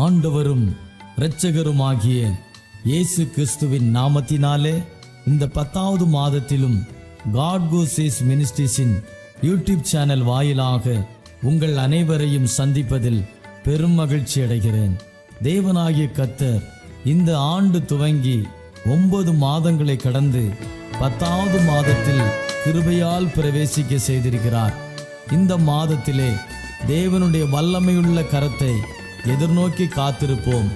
ஆண்டவரும் இரட்சகருமாகிய இயேசு கிறிஸ்துவின் நாமத்தினாலே இந்த 10வது மாதத்திலும் காட் கோசேஸ் மினிஸ்ட்ரீஸின் யூடியூப் சேனல் வாயிலாக உங்கள் அனைவரையும் சந்திப்பதில் பெரும் மகிழ்ச்சி அடைகிறேன். தேவனாகிய கர்த்தர் இந்த ஆண்டு துவங்கி 9 மாதங்களை கடந்து 10வது மாதத்தில் கிருபையால் பிரவேசிக்க செய்திருக்கிறார். இந்த மாதத்திலே தேவனுடைய வல்லமையுள்ள கரத்தை எதிர்நோக்கி காத்திருப்போம்.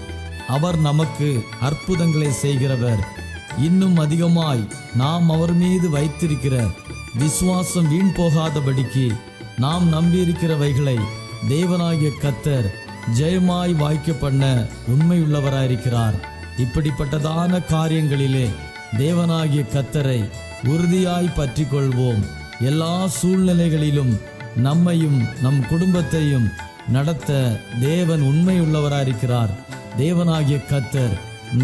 அவர் நமக்கு அற்புதங்களை செய்கிறவர். இன்னும் அதிகமாய் நாம் அவர் மீது வைத்திருக்கிற விசுவாசம் வீண் போகாதபடிக்கு நாம் நம்பியிருக்கிறவைகளை தேவனாகிய கர்த்தர் ஜெயமாய் வாய்க்க பண்ண உண்மையுள்ளவராயிருக்கிறார். இப்படிப்பட்டதான காரியங்களிலே தேவனாகிய கர்த்தரை உறுதியாய் பற்றி கொள்வோம். எல்லா சூழ்நிலைகளிலும் நம்மையும் நம் குடும்பத்தையும் நடத்த தேவன் உண்மையுள்ளவராயிருக்கிறார். தேவனாகிய கர்த்தர்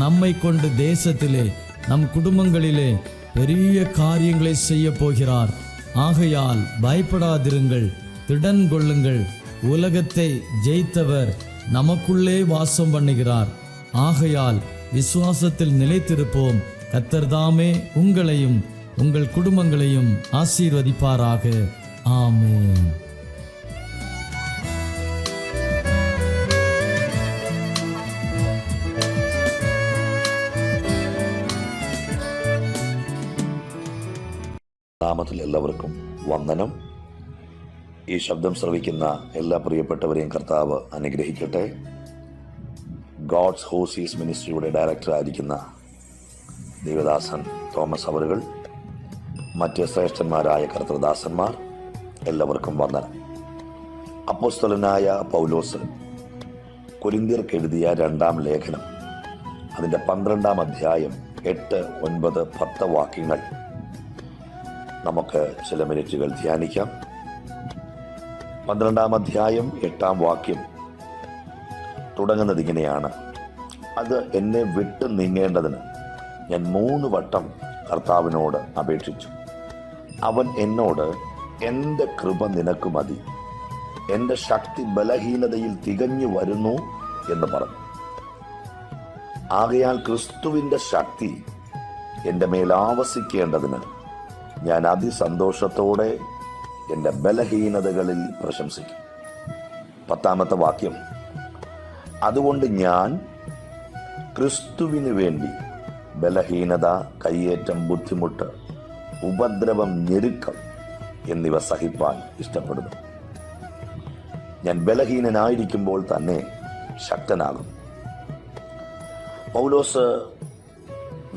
நம்மை கொண்டு தேசத்திலே நம் குடும்பங்களிலே பெரிய காரியங்களை செய்ய போகிறார். ஆகையால் பயப்படாதிருங்கள், திடன் கொள்ளுங்கள். உலகத்தை ஜெயித்தவர் நமக்குள்ளே வாசம் பண்ணுகிறார். ஆகையால் விசுவாசத்தில் நிலைத்திருப்போம். கர்த்தர் தாமே உங்களையும் உங்கள் குடும்பங்களையும் ஆசீர்வதிப்பாராக. ஆமென். നാമത്തിൽ എല്ലാവർക്കും വന്ദനം. ഈ ശബ്ദം ശ്രവിക്കുന്ന എല്ലാ പ്രിയപ്പെട്ടവരെയും കർത്താവ് അനുഗ്രഹിക്കട്ടെ. ഗോഡ്സ് ഹോസീസ് മിനിസ്ട്രിയുടെ ഡയറക്ടറായിരിക്കുന്ന ദേവദാസൻ തോമസ് അവറുകൾ, മറ്റ് ശ്രേഷ്ഠന്മാരായ കർത്തൃദാസന്മാർ, എല്ലാവർക്കും വന്ദനം. അപ്പോസ്തലനായ പൗലോസ് കൊരിന്ത്യർക്ക് എഴുതിയ 2-ാം ലേഖനം, അതിൻ്റെ 12-ാം അധ്യായം 8, 9, 10 വാക്യങ്ങൾ നമുക്ക് ചില മിനിറ്റുകൾ ധ്യാനിക്കാം. 12-ാം അധ്യായം 8-ാം വാക്യം തുടങ്ങുന്നത് ഇങ്ങനെയാണ്: അത് എന്നെ വിട്ടു നീങ്ങേണ്ടതിന് ഞാൻ 3 വട്ടം കർത്താവിനോട് അപേക്ഷിച്ചു. അവൻ എന്നോട്, എൻ്റെ കൃപ നിനക്ക് മതി, എൻ്റെ ശക്തി ബലഹീനതയിൽ തികഞ്ഞു വരുന്നു എന്ന് പറഞ്ഞു. ആകയാൽ ക്രിസ്തുവിൻ്റെ ശക്തി എൻ്റെ മേൽ ആവസിക്കേണ്ടതിന് ഞാൻ അതിസന്തോഷത്തോടെ എൻ്റെ ബലഹീനതകളിൽ പ്രശംസിക്കും. 10-ാമത്തെ വാക്യം: അതുകൊണ്ട് ഞാൻ ക്രിസ്തുവിന് വേണ്ടി ബലഹീനത, കയ്യേറ്റം, ബുദ്ധിമുട്ട്, ഉപദ്രവം, ഞെരുക്കം എന്നിവ സഹിപ്പാൻ ഇഷ്ടപ്പെടുന്നു. ഞാൻ ബലഹീനനായിരിക്കുമ്പോൾ തന്നെ ശക്തനാകും. പൗലോസ്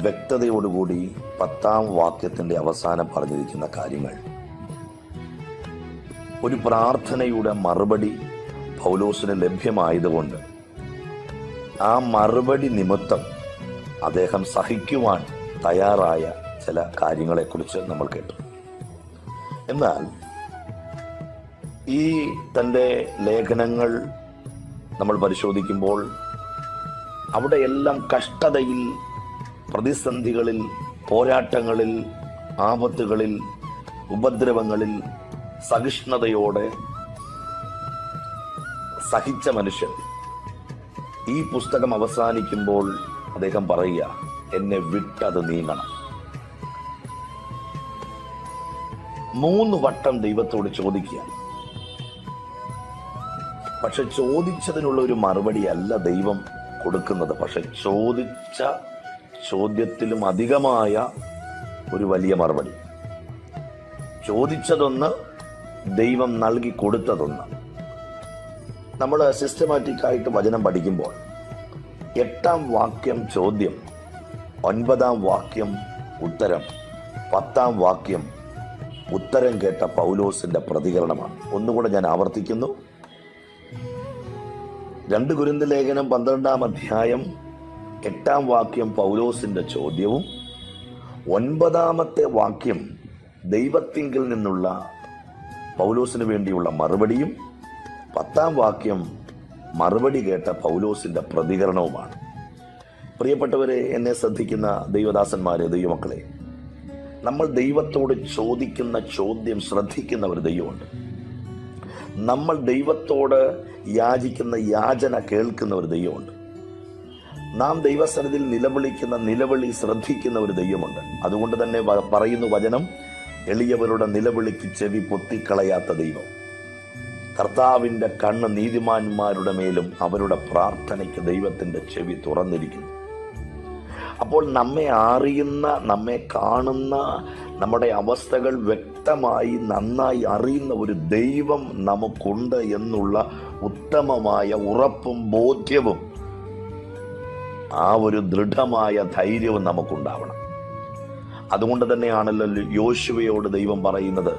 വ്യക്തതയോടുകൂടി 10-ാം വാക്യത്തിന്റെ അവസാനം പറഞ്ഞിരിക്കുന്ന കാര്യങ്ങൾ, ഒരു പ്രാർത്ഥനയുടെ മറുപടി പൗലോസിന് ലഭ്യമായതുകൊണ്ട് ആ മറുപടി നിമിത്തം അദ്ദേഹം സഹിക്കുവാൻ തയ്യാറായ ചില കാര്യങ്ങളെക്കുറിച്ച് നമ്മൾ കേട്ടു. എന്നാൽ ഈ തൻ്റെ ലേഖനങ്ങൾ നമ്മൾ പരിശോധിക്കുമ്പോൾ അവിടെയെല്ലാം കഷ്ടതയിൽ, പ്രതിസന്ധികളിൽ, പോരാട്ടങ്ങളിൽ, ആപത്തുകളിൽ, ഉപദ്രവങ്ങളിൽ സഹിഷ്ണുതയോടെ സഹിച്ച മനുഷ്യൻ ഈ പുസ്തകം അവസാനിക്കുമ്പോൾ അദ്ദേഹം പറയുക, എന്നെ വിട്ടത് നീങ്ങണം. 3 വട്ടം ദൈവത്തോട് ചോദിക്കുക. പക്ഷെ ചോദിച്ചതിനുള്ള ഒരു മറുപടി അല്ല ദൈവം കൊടുക്കുന്നത്. പക്ഷെ ചോദിച്ച ചോദ്യത്തിലും അധികമായ ഒരു വലിയ മറുപടി. ചോദിച്ചതൊന്ന്, ദൈവം നൽകി കൊടുത്തതൊന്ന്. നമ്മൾ സിസ്റ്റമാറ്റിക്കായിട്ട് വചനം പഠിക്കുമ്പോൾ 8-ാം വാക്യം ചോദ്യം, 9-ാം വാക്യം ഉത്തരം, 10-ാം വാക്യം ഉത്തരം കേട്ട പൗലോസിന്റെ പ്രതികരണമാണ്. ഒന്നുകൂടെ ഞാൻ ആവർത്തിക്കുന്നു. 2 കൊരിന്ത്യർ ലേഖനം 12-ാം അധ്യായം 8-ാം വാക്യം പൗലോസിന്റെ ചോദ്യവും, 9-ാമത്തെ വാക്യം ദൈവത്തിങ്കിൽ നിന്നുള്ള പൗലോസിന് വേണ്ടിയുള്ള മറുപടിയും, 10-ാം വാക്യം മറുപടി കേട്ട പൗലോസിന്റെ പ്രതികരണവുമാണ്. പ്രിയപ്പെട്ടവരെ, എന്നെ ശ്രദ്ധിക്കുന്ന ദൈവദാസന്മാരെ, ദൈവമക്കളെ, നമ്മൾ ദൈവത്തോട് ചോദിക്കുന്ന ചോദ്യം ശ്രദ്ധിക്കുന്ന ഒരു ദൈവമുണ്ട്. നമ്മൾ ദൈവത്തോട് യാചിക്കുന്ന യാചന കേൾക്കുന്ന ഒരു ദൈവമുണ്ട്. നാം ദൈവസന്നിധിയിൽ നിലവിളിക്കുന്ന നിലവിളി ശ്രദ്ധിക്കുന്ന ഒരു ദൈവമുണ്ട്. അതുകൊണ്ട് തന്നെ പറയുന്നു വചനം, എളിയവരുടെ നിലവിളിക്ക് ചെവി പൊത്തിക്കളയാത്ത ദൈവം. കർത്താവിൻ്റെ കണ്ണ് നീതിമാന്മാരുടെ മേലും അവരുടെ പ്രാർത്ഥനയ്ക്ക് ദൈവത്തിൻ്റെ ചെവി തുറന്നിരിക്കുന്നു. അപ്പോൾ നമ്മെ അറിയുന്ന, നമ്മെ കാണുന്ന, നമ്മുടെ അവസ്ഥകൾ വ്യക്തമായി നന്നായി അറിയുന്ന ഒരു ദൈവം നമുക്കുണ്ട് എന്നുള്ള ഉത്തമമായ ഉറപ്പും ബോധ്യവും ആ ഒരു ദൃഢമായ ധൈര്യവും നമുക്കുണ്ടാവണം. അതുകൊണ്ട് തന്നെയാണല്ലോ യോശുവയോട് ദൈവം പറയുന്നത്,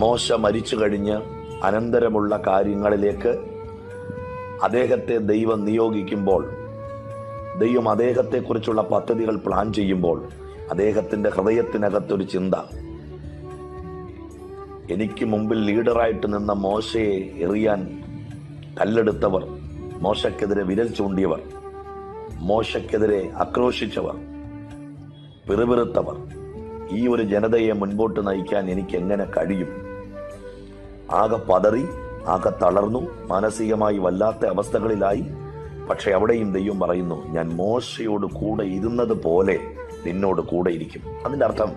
മോശ മരിച്ചു കഴിഞ്ഞ് അനന്തരമുള്ള കാര്യങ്ങളിലേക്ക് അദ്ദേഹത്തെ ദൈവം നിയോഗിക്കുമ്പോൾ, ദൈവം അദ്ദേഹത്തെക്കുറിച്ചുള്ള പദ്ധതികൾ പ്ലാൻ ചെയ്യുമ്പോൾ അദ്ദേഹത്തിൻ്റെ ഹൃദയത്തിനകത്തൊരു ചിന്ത, എനിക്ക് മുമ്പിൽ ലീഡറായിട്ട് നിന്ന മോശയെ എറിയാൻ കല്ലെടുത്തവർ, മോശക്കെതിരെ വിരൽ ചൂണ്ടിയവർ, മോശക്കെതിരെ ആക്രോശിച്ചവർ, പിറുപിറുത്തവർ, ഈ ഒരു ജനതയെ മുൻപോട്ട് നയിക്കാൻ എനിക്ക് എങ്ങനെ കഴിയും? ആകെ പതറി, ആകെ തളർന്നു, മാനസികമായി വല്ലാത്ത അവസ്ഥകളിലായി. പക്ഷെ അവിടെയും ദൈവം പറയുന്നു, ഞാൻ മോശയോട് കൂടെ ഇരുന്നത് പോലെ നിന്നോട് കൂടെ ഇരിക്കും. അതിൻ്റെ അർത്ഥം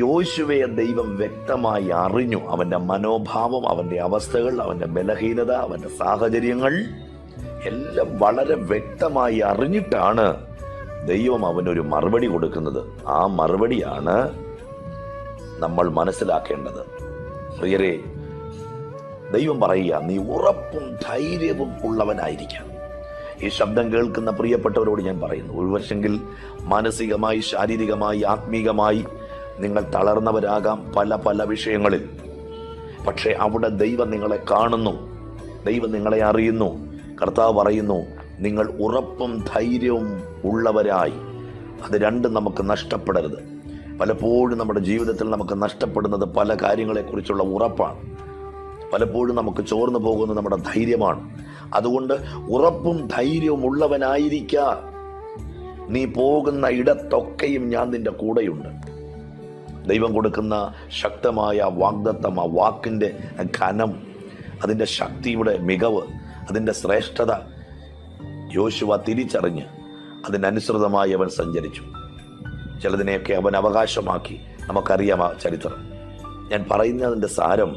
യോശുവയെ ദൈവം വ്യക്തമായി അറിഞ്ഞു. അവൻ്റെ മനോഭാവം, അവൻ്റെ അവസ്ഥകൾ, അവൻ്റെ ബലഹീനത, അവൻ്റെ സാഹചര്യങ്ങൾ എല്ലാം വളരെ വ്യക്തമായി അറിഞ്ഞിട്ടാണ് ദൈവം അവനൊരു മറുപടി കൊടുക്കുന്നത്. ആ മറുപടിയാണ് നമ്മൾ മനസ്സിലാക്കേണ്ടത്. പ്രിയരെ, ദൈവം പറയുക, നീ ഉറപ്പും ധൈര്യവും ഉള്ളവനായിരിക്കാം. ഈ ശബ്ദം കേൾക്കുന്ന പ്രിയപ്പെട്ടവരോട് ഞാൻ പറയുന്നു, ഒരുപക്ഷെങ്കിൽ മാനസികമായി, ശാരീരികമായി, ആത്മീകമായി നിങ്ങൾ തളർന്നവരാകാം പല പല വിഷയങ്ങളിൽ. പക്ഷെ അവിടെ ദൈവം നിങ്ങളെ കാണുന്നു, ദൈവം നിങ്ങളെ അറിയുന്നു. കർത്താവ് പറയുന്നു, നിങ്ങൾ ഉറപ്പും ധൈര്യവും ഉള്ളവരായി. അത് രണ്ടും നമുക്ക് നഷ്ടപ്പെടരുത്. പലപ്പോഴും നമ്മുടെ ജീവിതത്തിൽ നമുക്ക് നഷ്ടപ്പെടുന്നത് പല കാര്യങ്ങളെക്കുറിച്ചുള്ള ഉറപ്പാണ്. പലപ്പോഴും നമുക്ക് ചോർന്നു പോകുന്നത് നമ്മുടെ ധൈര്യമാണ്. അതുകൊണ്ട് ഉറപ്പും ധൈര്യവും ഉള്ളവനായിരിക്ക. നീ പോകുന്ന ഇടത്തൊക്കെയും ഞാൻ നിന്റെ കൂടെയുണ്ട്. ദൈവം കൊടുക്കുന്ന ശക്തമായ വാഗ്ദത്തം, ആ വാക്കിൻ്റെ ഘനം, അതിൻ്റെ ശക്തിയുടെ മികവ്, അതിൻ്റെ ശ്രേഷ്ഠത യോശുവ തിരിച്ചറിഞ്ഞ് അതിനനുസൃതമായി അവൻ സഞ്ചരിച്ചു. ചിലതിനെയൊക്കെ അവൻ അവകാശമാക്കി. നമുക്കറിയാം ആ ചരിത്രം. ഞാൻ പറയുന്നതിൻ്റെ സാരം,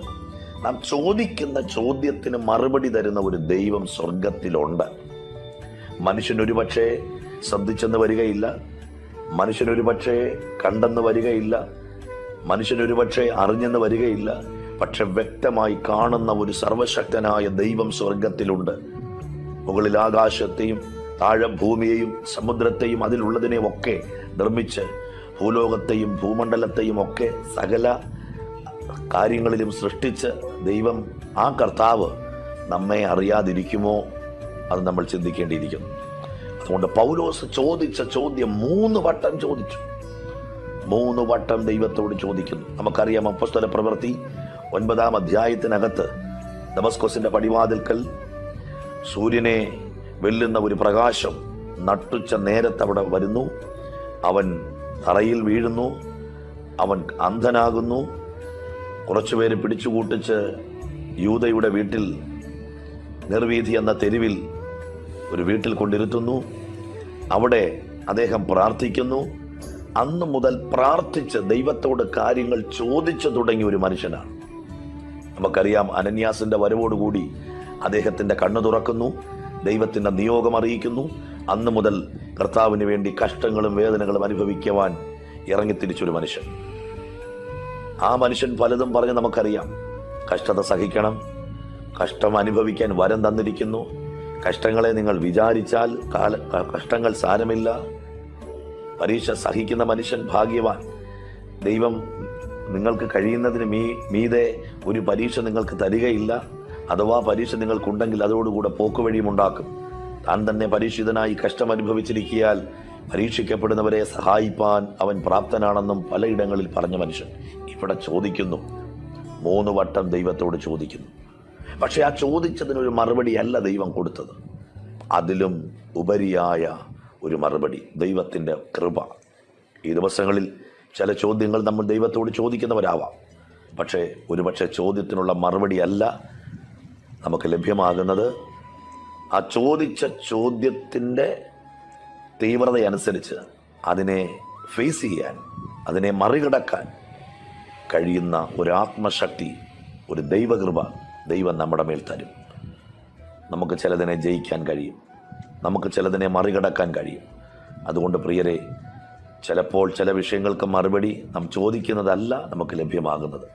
നാം ചോദിക്കുന്ന ചോദ്യത്തിന് മറുപടി തരുന്ന ഒരു ദൈവം സ്വർഗത്തിലുണ്ട്. മനുഷ്യനൊരു പക്ഷേ ശ്രദ്ധിച്ചെന്ന് വരികയില്ല, മനുഷ്യനൊരു പക്ഷേ കണ്ടെന്ന് വരികയില്ല, മനുഷ്യനൊരു പക്ഷേ അറിഞ്ഞെന്ന് വരികയില്ല. പക്ഷെ വ്യക്തമായി കാണുന്ന ഒരു സർവശക്തനായ ദൈവം സ്വർഗത്തിലുണ്ട്. മുകളിൽ ആകാശത്തെയും താഴെ ഭൂമിയെയും സമുദ്രത്തെയും അതിലുള്ളതിനെയും ഒക്കെ നിർമ്മിച്ച് ഭൂലോകത്തെയും ഭൂമണ്ഡലത്തെയും ഒക്കെ സകല കാര്യങ്ങളിലും സൃഷ്ടിച്ച് ദൈവം, ആ കർത്താവ് നമ്മെ അറിയാതിരിക്കുമോ? അത് നമ്മൾ ചിന്തിക്കേണ്ടിയിരിക്കുന്നു. അതുകൊണ്ട് പൗലോസ് ചോദിച്ച ചോദ്യം 3 വട്ടം ചോദിച്ചു. 3 വട്ടം ദൈവത്തോട് ചോദിക്കുന്നു. നമുക്കറിയാം, അപ്പോസ്തല പ്രവൃത്തി 9-ാം അധ്യായത്തിനകത്ത് ദമസ്കോസിന്റെ പടിവാതിൽക്കൽ സൂര്യനെ വെല്ലുന്ന ഒരു പ്രകാശം നട്ടുച്ച നേരത്ത് അവിടെ വരുന്നു. അവൻ തറയിൽ വീഴുന്നു, അവൻ അന്ധനാകുന്നു. കുറച്ചുപേര് പിടിച്ചുകൂട്ടിച്ച് യൂദയുടെ വീട്ടിൽ, നിർവീഥി എന്ന തെരുവിൽ ഒരു വീട്ടിൽ കൊണ്ടിരുത്തുന്നു. അവിടെ അദ്ദേഹം പ്രാർത്ഥിക്കുന്നു. അന്ന് മുതൽ പ്രാർത്ഥിച്ച് ദൈവത്തോട് കാര്യങ്ങൾ ചോദിച്ചു തുടങ്ങിയ ഒരു മനുഷ്യനാണ്. നമുക്കറിയാം, അനന്യാസിന്റെ വരവോടുകൂടി അദ്ദേഹത്തിന്റെ കണ്ണു തുറക്കുന്നു, ദൈവത്തിന്റെ നിയോഗം അറിയിക്കുന്നു. അന്ന് മുതൽ കർത്താവിന് വേണ്ടി കഷ്ടങ്ങളും വേദനകളും അനുഭവിക്കുവാൻ ഇറങ്ങിത്തിരിച്ചൊരു മനുഷ്യൻ. ആ മനുഷ്യൻ പലതും പറഞ്ഞ് നമുക്കറിയാം. കഷ്ടത സഹിക്കണം, കഷ്ടം അനുഭവിക്കാൻ വരം തന്നിരിക്കുന്നു, കഷ്ടങ്ങളെ നിങ്ങൾ വിചാരിച്ചാൽ കഷ്ടങ്ങൾ സാരമില്ല, പരീക്ഷ സഹിക്കുന്ന മനുഷ്യൻ ഭാഗ്യവാൻ. ദൈവം നിങ്ങൾക്ക് കഴിയുന്നതിന് മീതെ ഒരു പരീക്ഷ നിങ്ങൾക്ക് തരികയില്ല. അഥവാ പരീക്ഷ നിങ്ങൾക്കുണ്ടെങ്കിൽ അതോടുകൂടെ പോക്കുവഴിയും ഉണ്ടാക്കും. താൻ തന്നെ പരീക്ഷിതനായി കഷ്ടം അനുഭവിച്ചിരിക്കിയാൽ പരീക്ഷിക്കപ്പെടുന്നവരെ സഹായിപ്പാൻ അവൻ പ്രാപ്തനാണെന്നും പലയിടങ്ങളിൽ പറഞ്ഞ മനുഷ്യൻ ഇവിടെ ചോദിക്കുന്നു. 3 വട്ടം ദൈവത്തോട് ചോദിക്കുന്നു. പക്ഷെ ആ ചോദിച്ചതിനൊരു മറുപടിയല്ല ദൈവം കൊടുത്തത്. അതിലും ഉപരിയായ ഒരു മറുപടി, ദൈവത്തിൻ്റെ കൃപ. ഈ ദിവസങ്ങളിൽ ചില ചോദ്യങ്ങൾ നമ്മൾ ദൈവത്തോട് ചോദിക്കുന്നവരാവാം. പക്ഷേ ഒരുപക്ഷെ ചോദ്യത്തിനുള്ള മറുപടിയല്ല നമുക്ക് ലഭ്യമാകുന്നത്. ആ ചോദിച്ച ചോദ്യത്തിൻ്റെ തീവ്രതയനുസരിച്ച് അതിനെ ഫേസ് ചെയ്യാൻ, അതിനെ മറികടക്കാൻ കഴിയുന്ന ഒരു ആത്മശക്തി, ഒരു ദൈവകൃപ ദൈവം നമ്മുടെ മേൽ തരും. നമുക്ക് ചിലതിനെ ജയിക്കാൻ കഴിയും, നമുക്ക് ചിലതിനെ മറികടക്കാൻ കഴിയും. അതുകൊണ്ട് പ്രിയരെ, ചിലപ്പോൾ ചില വിഷയങ്ങൾക്ക് മറുപടി നാം ചോദിക്കുന്നതല്ല നമുക്ക് ലഭ്യമാകുന്നത്.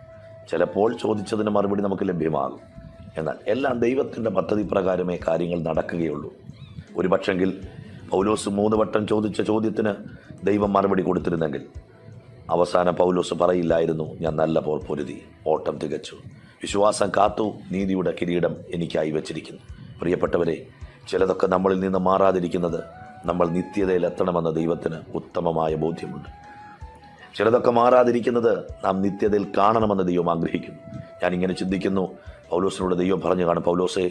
ചിലപ്പോൾ ചോദിച്ചതിന് മറുപടി നമുക്ക് ലഭ്യമാകും. എന്നാൽ എല്ലാം ദൈവത്തിൻ്റെ പദ്ധതി പ്രകാരമേ കാര്യങ്ങൾ നടക്കുകയുള്ളൂ. ഒരു പക്ഷെങ്കിൽ പൗലോസ് 3 വട്ടം ചോദിച്ച ചോദ്യത്തിന് ദൈവം മറുപടി കൊടുത്തിരുന്നെങ്കിൽ അവസാനം പൗലോസ് പറയില്ലായിരുന്നു, ഞാൻ നല്ല പോർ പൊരുതി, ഓട്ടം തികച്ചു, വിശ്വാസം കാത്തു, നീതിയുടെ കിരീടം എനിക്കായി വച്ചിരിക്കുന്നു. പ്രിയപ്പെട്ടവരെ, ചിലതൊക്കെ നമ്മളിൽ നിന്ന് മാറാതിരിക്കുന്നത് നമ്മൾ നിത്യതയിൽ എത്തണമെന്ന ദൈവത്തിന് ഉത്തമമായ ബോധ്യമുണ്ട്. ചിലതൊക്കെ മാറാതിരിക്കുന്നത് നാം നിത്യതയിൽ കാണണമെന്ന് ദൈവം ആഗ്രഹിക്കുന്നു. ഞാനിങ്ങനെ ചിന്തിക്കുന്നു, പൗലോസിനോട് ദൈവം പറഞ്ഞു കാണും, പൗലോസേ,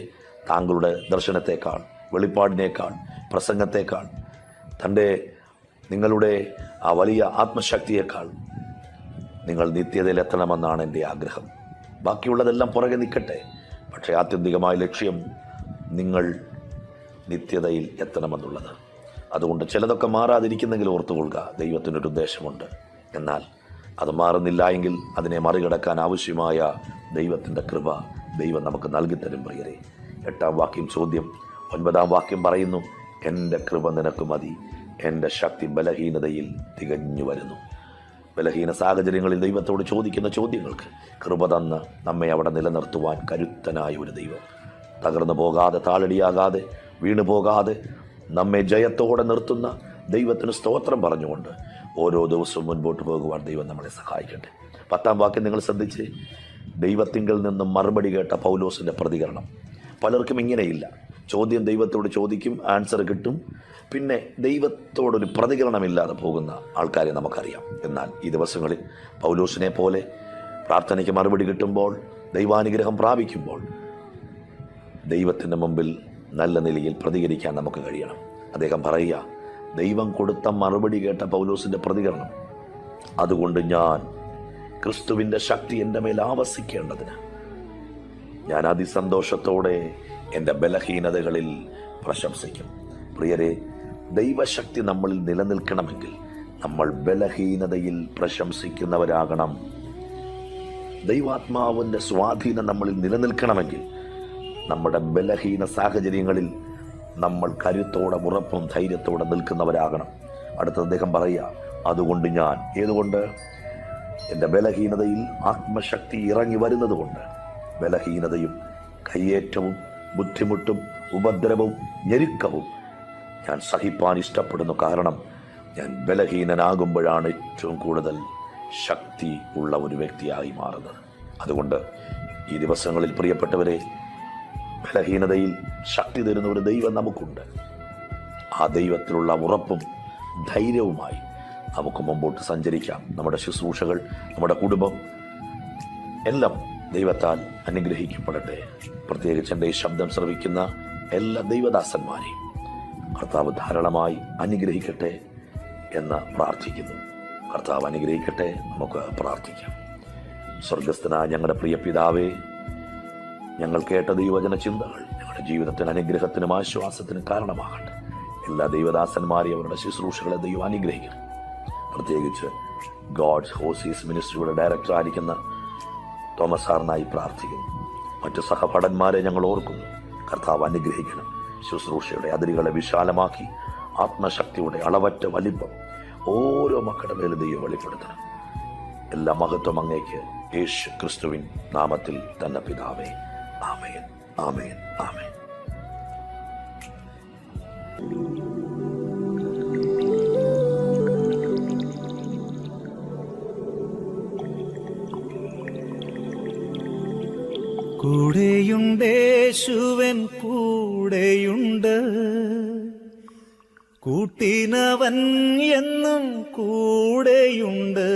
താങ്കളുടെ ദർശനത്തെക്കാൾ, വെളിപ്പാടിനേക്കാൾ, പ്രസംഗത്തെക്കാൾ, നിങ്ങളുടെ ആ വലിയ ആത്മശക്തിയേക്കാൾ നിങ്ങൾ നിത്യതയിൽ എത്തണമെന്നാണ് എൻ്റെ ആഗ്രഹം. ബാക്കിയുള്ളതെല്ലാം പുറകെ നിൽക്കട്ടെ, പക്ഷേ ആത്യന്തികമായ ലക്ഷ്യം നിങ്ങൾ നിത്യതയിൽ എത്തണമെന്നുള്ളത്. അതുകൊണ്ട് ചിലതൊക്കെ മാറാതിരിക്കുന്നെങ്കിൽ ഓർത്തുകൊള്ളുക, ദൈവത്തിനൊരു ഉദ്ദേശമുണ്ട്. എന്നാൽ അത് മാറുന്നില്ല എങ്കിൽ അതിനെ മറികടക്കാൻ ആവശ്യമായ ദൈവത്തിൻ്റെ കൃപ ദൈവം നമുക്ക് നൽകിത്തരും. പ്രിയരെ, 8-ാം വാക്യം ചോദ്യം, 9-ാം വാക്യം പറയുന്നു, എൻ്റെ കൃപ നിനക്ക് മതി, എൻ്റെ ശക്തി ബലഹീനതയിൽ തികഞ്ഞു വരുന്നു. ബലഹീന സാഹചര്യങ്ങളിൽ ദൈവത്തോട് ചോദിക്കുന്ന ചോദ്യങ്ങൾക്ക് കൃപ തന്ന് നമ്മെ അവിടെ നിലനിർത്തുവാൻ കരുത്തനായ ഒരു ദൈവം, തകർന്നു പോകാതെ, താളടിയാകാതെ, വീണു പോകാതെ നമ്മെ ജയത്തോടെ നിർത്തുന്ന ദൈവത്തിന് സ്തോത്രം പറഞ്ഞുകൊണ്ട് ഓരോ ദിവസവും മുൻപോട്ട് പോകുവാൻ ദൈവം നമ്മളെ സഹായിക്കട്ടെ. 10-ാം വാക്യം നിങ്ങൾ ശ്രദ്ധിച്ച്, ദൈവത്തിങ്കിൽ നിന്നും മറുപടി കേട്ട പൗലോസിൻ്റെ പ്രതികരണം. പലർക്കും ഇങ്ങനെയില്ല. ചോദ്യം ദൈവത്തോട് ചോദിക്കും, ആൻസർ കിട്ടും, പിന്നെ ദൈവത്തോടൊരു പ്രതികരണമില്ലാതെ പോകുന്ന ആൾക്കാരെ നമുക്കറിയാം. എന്നാൽ ഈ ദിവസങ്ങളിൽ പൗലോസിനെ പോലെ പ്രാർത്ഥനയ്ക്ക് മറുപടി കിട്ടുമ്പോൾ, ദൈവാനുഗ്രഹം പ്രാപിക്കുമ്പോൾ ദൈവത്തിൻ്റെ മുമ്പിൽ നല്ല നിലയിൽ പ്രതികരിക്കാൻ നമുക്ക് കഴിയണം. അദ്ദേഹം പറയുക, ദൈവം കൊടുത്ത മറുപടി കേട്ട പൗലോസിൻ്റെ പ്രതികരണം, അതുകൊണ്ട് ഞാൻ ക്രിസ്തുവിൻ്റെ ശക്തി എൻ്റെ മേൽ ആവസിക്കേണ്ടതിന് ഞാൻ അതിസന്തോഷത്തോടെ എൻ്റെ ബലഹീനതകളിൽ പ്രശംസിക്കും. പ്രിയരെ, ദൈവശക്തി നമ്മളിൽ നിലനിൽക്കണമെങ്കിൽ നമ്മൾ ബലഹീനതയിൽ പ്രശംസിക്കുന്നവരാകണം. ദൈവാത്മാവിൻ്റെ സ്വാധീനം നമ്മളിൽ നിലനിൽക്കണമെങ്കിൽ നമ്മുടെ ബലഹീന സാഹചര്യങ്ങളിൽ നമ്മൾ കരുത്തോടെ, ഉറപ്പും ധൈര്യത്തോടെ നിൽക്കുന്നവരാകണം. അടുത്ത അദ്ദേഹം പറയുക, അതുകൊണ്ട് ഞാൻ, ഏതുകൊണ്ട്? എൻ്റെ ബലഹീനതയിൽ ആത്മശക്തി ഇറങ്ങി വരുന്നത് കൊണ്ട്. ബലഹീനതയും കയ്യേറ്റവും ബുദ്ധിമുട്ടും ഉപദ്രവവും ഞെരുക്കവും ഞാൻ സഹിപ്പാൻ ഇഷ്ടപ്പെടുന്നു. കാരണം ഞാൻ ബലഹീനനാകുമ്പോഴാണ് ഏറ്റവും കൂടുതൽ ശക്തി ഉള്ള ഒരു വ്യക്തിയായി മാറുന്നത്. അതുകൊണ്ട് ഈ ദിവസങ്ങളിൽ പ്രിയപ്പെട്ടവരെ, ബലഹീനതയിൽ ശക്തി തരുന്ന ഒരു ദൈവം നമുക്കുണ്ട്. ആ ദൈവത്തിലുള്ള ഉറപ്പും ധൈര്യവുമായി നമുക്ക് മുമ്പോട്ട് സഞ്ചരിക്കാം. നമ്മുടെ ശുശ്രൂഷകൾ, നമ്മുടെ കുടുംബം എല്ലാം ദൈവത്താൽ അനുഗ്രഹിക്കപ്പെടട്ടെ. പ്രത്യേകിച്ച് എൻ്റെ ഈ ശബ്ദം ശ്രവിക്കുന്ന എല്ലാ ദൈവദാസന്മാരെയും കർത്താവ് ധാരാളമായി അനുഗ്രഹിക്കട്ടെ എന്ന് പ്രാർത്ഥിക്കുന്നു. കർത്താവ് അനുഗ്രഹിക്കട്ടെ. നമുക്ക് പ്രാർത്ഥിക്കാം. സ്വർഗസ്ഥനായ ഞങ്ങളുടെ പ്രിയ പിതാവേ, ഞങ്ങൾ കേട്ട ദൈവവചന ചിന്തകൾ ഞങ്ങളുടെ ജീവിതത്തിന് അനുഗ്രഹത്തിനും ആശ്വാസത്തിനും കാരണമാകട്ടെ. എല്ലാ ദൈവദാസന്മാരെയും അവരുടെ ശുശ്രൂഷകളെ ദൈവം അനുഗ്രഹിക്കണം. പ്രത്യേകിച്ച് ഗോഡ്സ് ഹോസീസ് മിനിസ്ട്രിയുടെ ഡയറക്ടർ ആയിരിക്കുന്ന തോമസ് സാറിനായി പ്രാർത്ഥിക്കുന്നു. മറ്റു സഹപഠന്മാരെ ഞങ്ങൾ ഓർക്കുന്നു. കർത്താവ് അനുഗ്രഹിക്കണം. ശുശ്രൂഷയുടെ അതിരുകളെ വിശാലമാക്കി ആത്മശക്തിയുടെ അളവറ്റ വലിപ്പം ഓരോ മക്കളുടെ മേലും ദൈവം വെളിപ്പെടുത്തണം. എല്ലാ മഹത്വം അങ്ങേക്ക് യേശു ക്രിസ്തുവിൻ നാമത്തിൽ തന്നെ പിതാവേ. ആമേൻ, ആമേൻ, ആമേൻ. കൂടെയുണ്ടേശുവൻ കൂടെയുണ്ട്, കൂട്ടിനവൻ എന്നും കൂടെയുണ്ട്.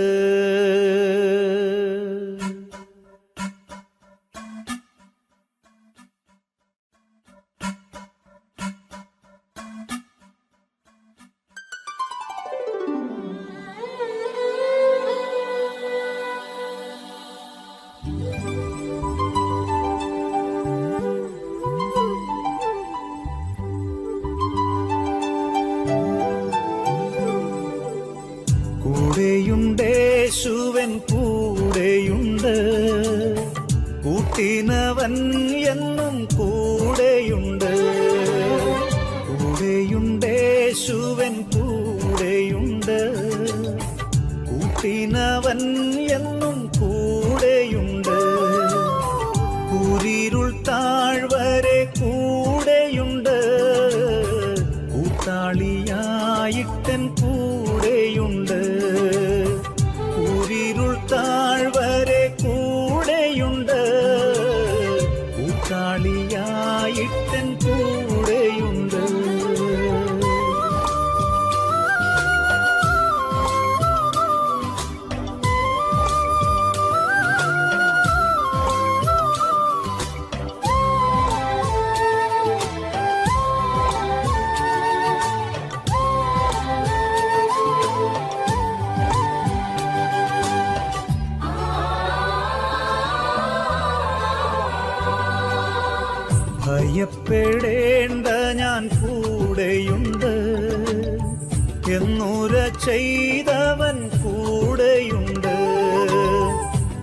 ഞാൻ കൂടെയുണ്ട്. എന്നുര ചെയ്തവൻ കൂടെയുണ്ട്.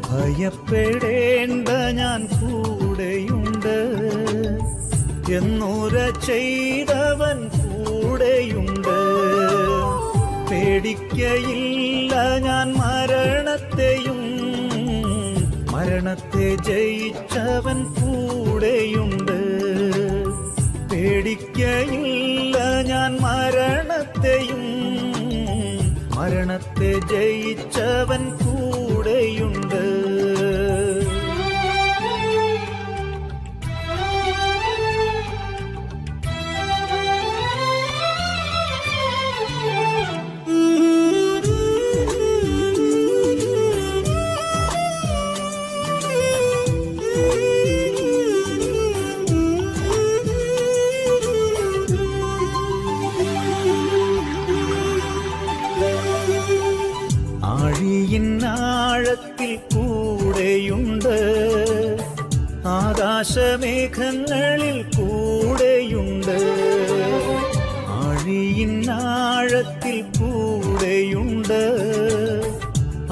ഭയപ്പെടേണ്ട ഞാൻ കൂടെയുണ്ട്. എന്നുര ചെയ്തവൻ കൂടെയുണ്ട്. പേടിക്കയില്ല ഞാൻ മരണത്തെയും, മരണത്തെ ജയിച്ചവൻ കൂടെയുണ്ട്. പേടിക്കയില്ല ഞാൻ മരണത്തെയും, മരണത്തെ ജയിച്ചവൻ കൂടെയുണ്ട്. ആഴിയിന്നാഴത്തിൽ കൂടെയുണ്ട്. ആകാശമേഘങ്ങളിൽ കൂടെയുണ്ട്. ആഴിയിന്നാഴത്തിൽ കൂടെയുണ്ട്.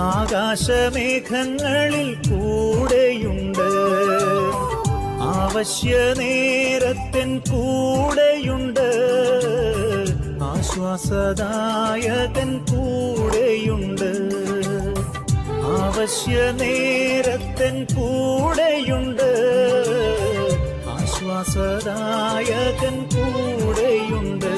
ആകാശമേഘങ്ങളിൽ കൂടെയുണ്ട്. ആവശ്യനേരത്തിൻ കൂടെയുണ്ട്. ആശ്വാസദായകൻ കൂടെയുണ്ട്. ആവശ്യനേരത്തിൻ കൂടെയുണ്ട്. ആശ്വാസദായകൻ കൂടെയുണ്ട്.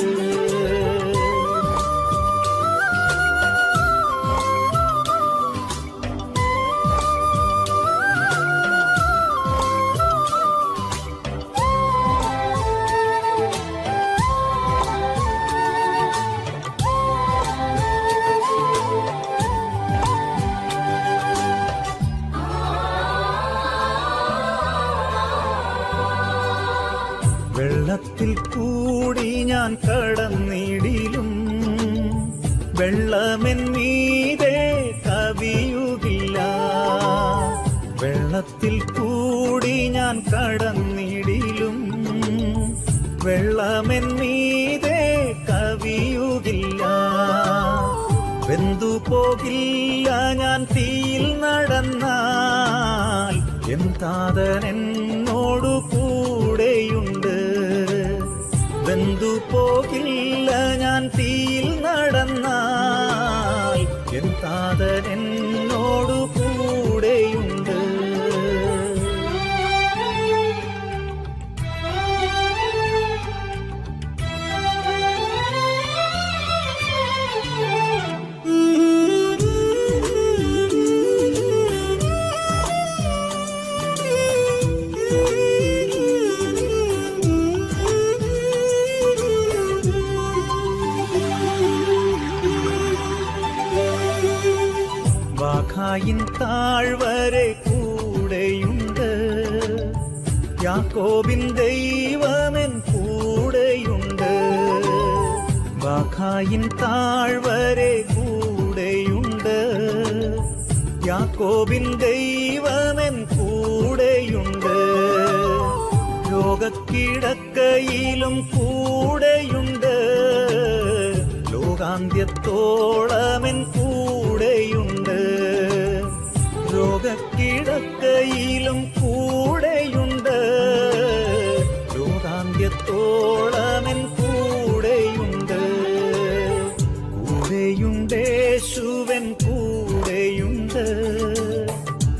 വെള്ളത്തിൽ കൂടി ഞാൻ കടന്നിടിലും വെള്ളമെൻ മീതെ കവിയുകില്ല. വെള്ളത്തിൽ കൂടി ഞാൻ കടന്നിടിലും വെള്ളമെൻ മീതെ കവിയുകില്ല. വെന്തു പോകില്ല ഞാൻ തീയിൽ നടന്നാൽ, എൻ താതൻ എന്നോടു കൂടെയുണ്ട്. വെന്തു പോകില്ല ഞാൻ തീയിൽ നടന്നാൽ, എൻ താതൻ എന്നോടു കൂടെയുണ്ട്. വാഖായിൻ താഴ്വരെ കൂടെയുണ്ട്. യാക്കോബിൻ ദൈവമെൻ കൂടെയുണ്ട്. വാഖായിൻ താഴ്വരെ കൂടെയുണ്ട്. യാക്കോബിൻ ദൈവമെൻ കൂടെയുണ്ട്. ലോകക്കിടക്കയിലും കൂടെയുണ്ട്. ലോകാന്ത്യത്തോളമെൻ കൂടെയുണ്ട്. ലോകക്കിടക്കയിലും കൂടെയുണ്ട്. ലോകാന്ത്യത്തോളമെൻ കൂടെയുണ്ട്. കൂടെയുണ്ടേശുവൻ കൂടെയുണ്ട്.